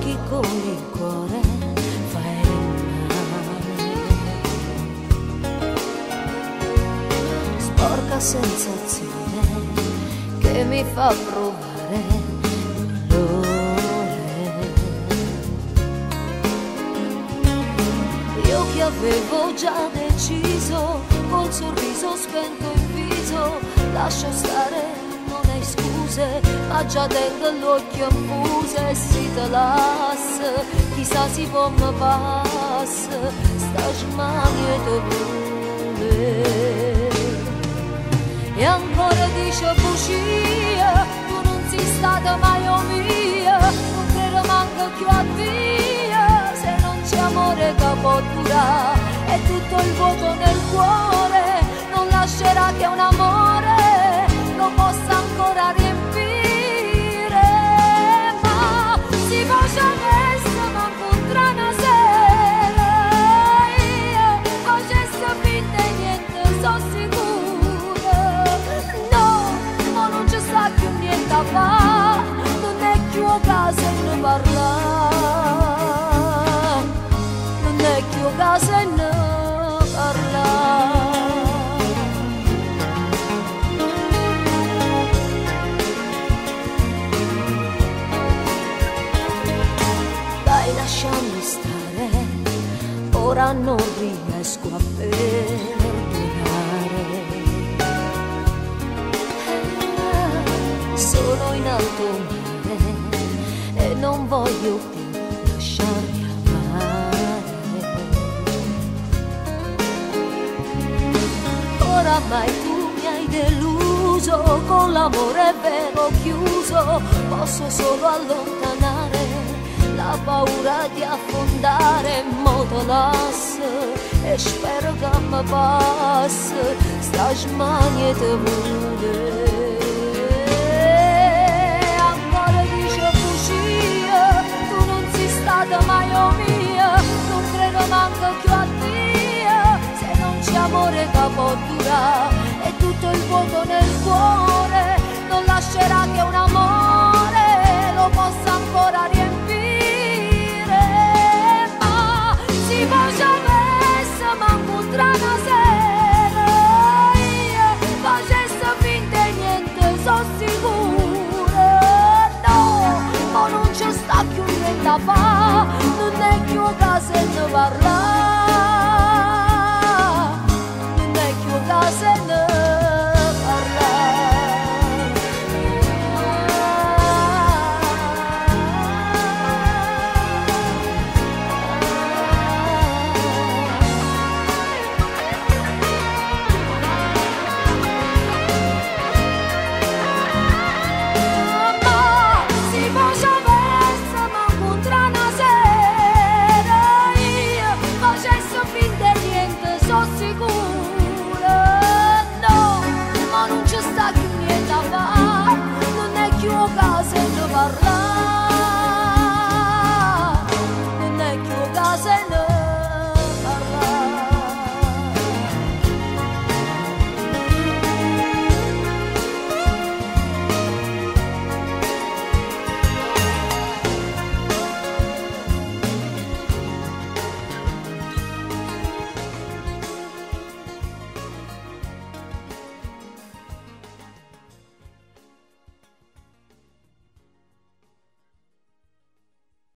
occhi con il cuore fai male. Sporca sensazione che mi fa provare dolore. Io che avevo già deciso, col sorriso spento in viso, lascio stare, non hai scuse, ma già tengo l'occhio in fuse. Si te las, chissà si può me pass, sta smania te vuole. E ancora dice bugia, tu non sei stata mai mia, non credo manco più a via, se non c'è amore che può durare, e tutto il vuoto nel cuore non lascerà che un amore lo possa ancora riempire. Ma si faccia adesso, ma potrà una sera io facesse finta e niente, so sicura. No, ma non ci sta più niente a fare, non è più occasione di parlare, non è più occasione di parlare. Lasciami stare, ora non riesco a perdonare. Sono in alto mare e non voglio più lasciarmi amare. Oramai tu mi hai deluso, con l'amore vero chiuso, posso solo allontanare la paura di affondare in motolas, e spero che mi passi sta smania te vuole. Ancora dice bugia, tu non sei stata mai mia, non credo manco più a Dio, se non c'è amore che può durare, e tutto il vuoto nel cuore non lascerà che un amore lo possa ancora riempire. Si faccia messa, ma potrà una sera io facesse finta e niente, so sicura. No, ma non ci sta più niente a fare, non è più occasione di parlare, non è più occasione